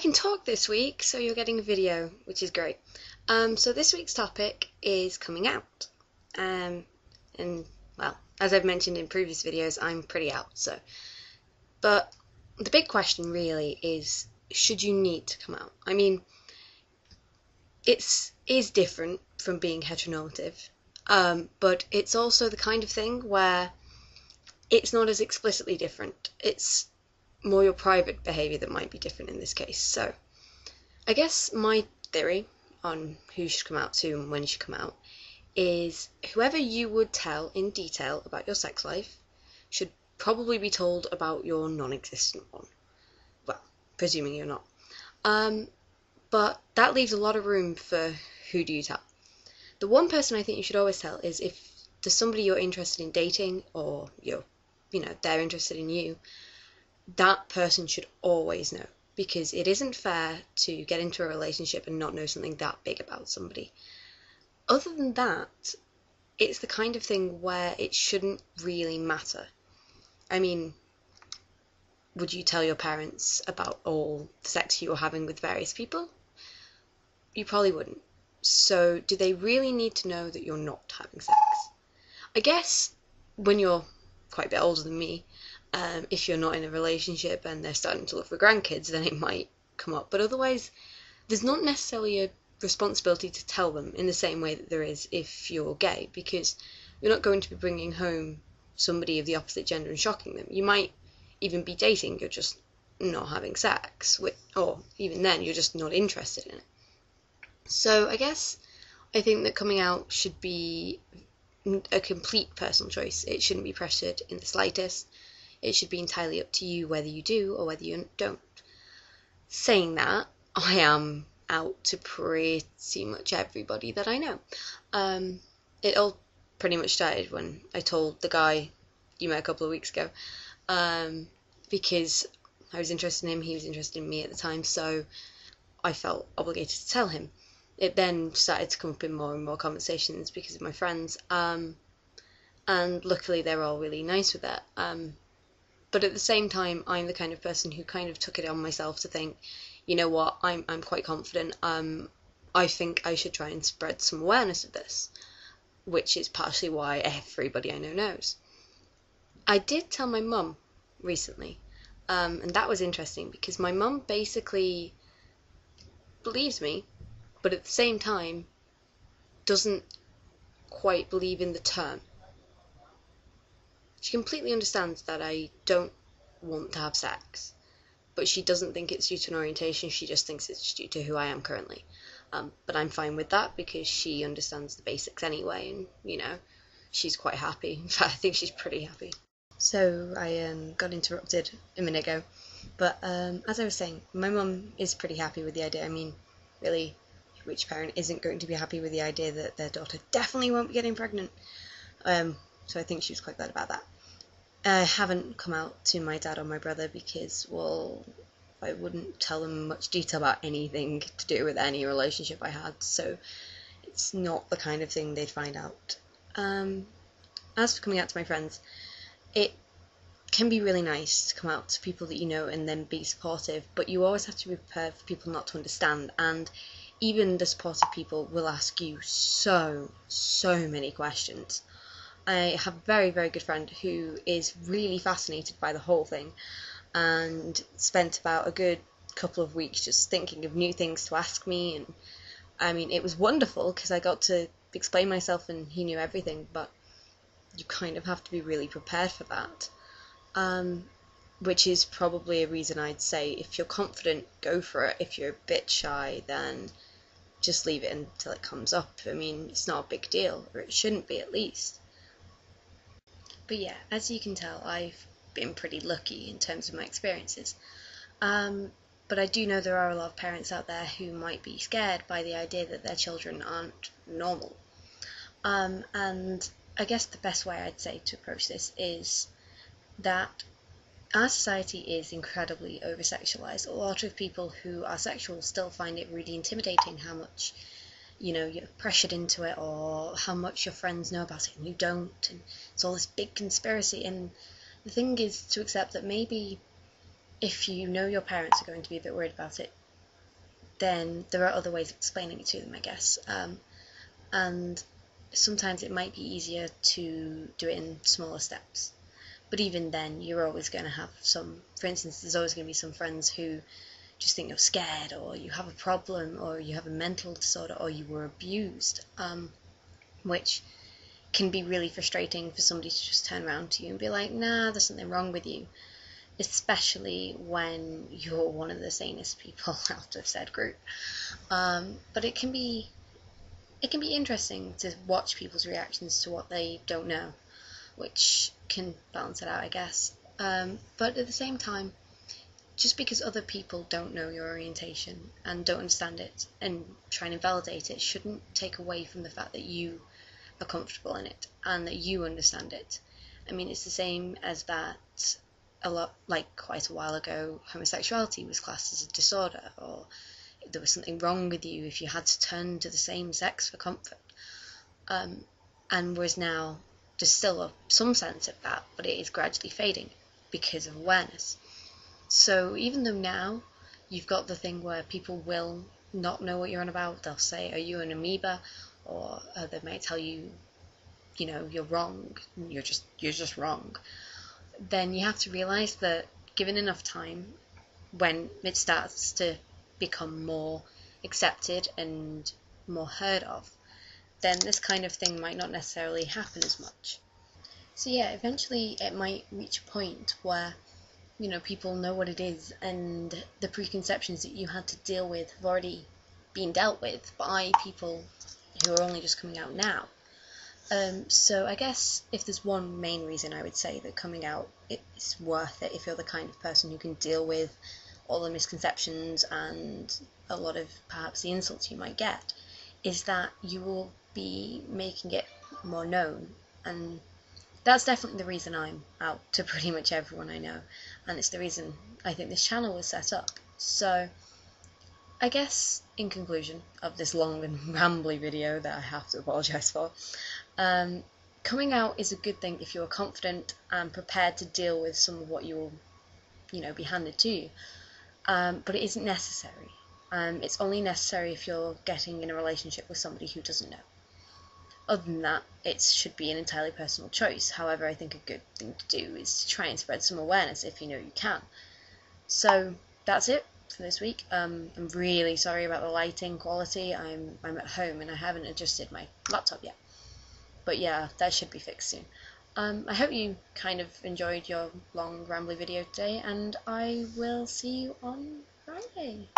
can talk this week, so you're getting a video, which is great. So this week's topic is coming out. And, well, as I've mentioned in previous videos, I'm pretty out, so. But the big question really is, should you need to come out? I mean, it is different from being heteronormative, but it's also the kind of thing where it's not as explicitly different. It's more your private behaviour that might be different in this case. So I guess my theory on who you should come out to and when you should come out is whoever you would tell in detail about your sex life should probably be told about your non-existent one. Well, presuming you're not. But that leaves a lot of room for who do you tell. The one person I think you should always tell is if there's somebody you're interested in dating or they're interested in you, that person should always know, because it isn't fair to get into a relationship and not know something that big about somebody. Other than that, it's the kind of thing where it shouldn't really matter. I mean, would you tell your parents about all the sex you were having with various people? You probably wouldn't. So do they really need to know that you're not having sex? I guess when you're quite a bit older than me, if you're not in a relationship and they're starting to look for grandkids, then it might come up. But otherwise, there's not necessarily a responsibility to tell them in the same way that there is if you're gay, because you're not going to be bringing home somebody of the opposite gender and shocking them. You might even be dating, you're just not having sex, or even then, you're just not interested in it. So I guess I think that coming out should be a complete personal choice. It shouldn't be pressured in the slightest. It should be entirely up to you whether you do or whether you don't. Saying that, I am out to pretty much everybody that I know. It all pretty much started when I told the guy you met a couple of weeks ago, because I was interested in him, he was interested in me at the time, so I felt obligated to tell him. It then started to come up in more and more conversations because of my friends, and luckily they're all really nice with it. But at the same time, I'm the kind of person who kind of took it on myself to think, you know what, I'm quite confident. I think I should try and spread some awareness of this, which is partially why everybody I know knows. I did tell my mum recently, and that was interesting because my mum basically believes me, but at the same time doesn't quite believe in the term. She completely understands that I don't want to have sex, but she doesn't think it's due to an orientation, she just thinks it's due to who I am currently. But I'm fine with that because she understands the basics anyway, and, she's quite happy. In fact, I think she's pretty happy. So I got interrupted a minute ago, but as I was saying, my mum is pretty happy with the idea. I mean, really, which parent isn't going to be happy with the idea that their daughter definitely won't be getting pregnant? So I think she was quite glad about that. I haven't come out to my dad or my brother because, well, I wouldn't tell them much detail about anything to do with any relationship I had, so it's not the kind of thing they'd find out. As for coming out to my friends, it can be really nice to come out to people that you know and then be supportive, but you always have to be prepared for people not to understand, and even the supportive people will ask you so many questions. I have a very, very good friend who is really fascinated by the whole thing and spent about a good couple of weeks just thinking of new things to ask me, and I mean, it was wonderful because I got to explain myself and he knew everything, but you kind of have to be really prepared for that, which is probably a reason I'd say if you're confident, go for it. If you're a bit shy, then just leave it until it comes up. I mean, it's not a big deal, or it shouldn't be at least. But yeah, as you can tell, I've been pretty lucky in terms of my experiences. But I do know there are a lot of parents out there who might be scared by the idea that their children aren't normal. And I guess the best way I'd say to approach this is that our society is incredibly over-sexualized. A lot of people who are sexual still find it really intimidating how much you're pressured into it, or how much your friends know about it and you don't, and it's all this big conspiracy. And the thing is to accept that maybe if you know your parents are going to be a bit worried about it, then there are other ways of explaining it to them, I guess. And sometimes it might be easier to do it in smaller steps. But even then, you're always going to have some, for instance, there's always going to be some friends who just think you're scared, or you have a problem, or you have a mental disorder, or you were abused, which can be really frustrating for somebody to just turn around to you and be like, nah, there's something wrong with you, especially when you're one of the sanest people out of said group. But it can be interesting to watch people's reactions to what they don't know, which can balance it out, I guess. But at the same time, just because other people don't know your orientation and don't understand it and try and invalidate it shouldn't take away from the fact that you are comfortable in it and that you understand it. I mean, it's the same as that quite a while ago, homosexuality was classed as a disorder, or there was something wrong with you if you had to turn to the same sex for comfort. And whereas now, there's still some sense of that, but it is gradually fading because of awareness. So even though now you've got the thing where people will not know what you're on about, they'll say, are you an amoeba? Or they might tell you, you're wrong, you're just wrong. Then you have to realise that given enough time, when it starts to become more accepted and more heard of, then this kind of thing might not necessarily happen as much. So yeah, eventually it might reach a point where people know what it is, and the preconceptions that you had to deal with have already been dealt with by people who are only just coming out now. So I guess if there's one main reason I would say that coming out is worth it if you're the kind of person who can deal with all the misconceptions and a lot of perhaps the insults you might get, is that you will be making it more known. And that's definitely the reason I'm out to pretty much everyone I know, and it's the reason I think this channel was set up. So I guess in conclusion of this long and rambly video that I have to apologise for, coming out is a good thing if you're confident and prepared to deal with some of what you will be handed to you, but it isn't necessary. It's only necessary if you're getting in a relationship with somebody who doesn't know. Other than that, it should be an entirely personal choice. However, I think a good thing to do is to try and spread some awareness if you know you can. So that's it for this week. I'm really sorry about the lighting quality. I'm at home and I haven't adjusted my laptop yet. But yeah, that should be fixed soon. I hope you kind of enjoyed your long rambly video today, and I will see you on Friday.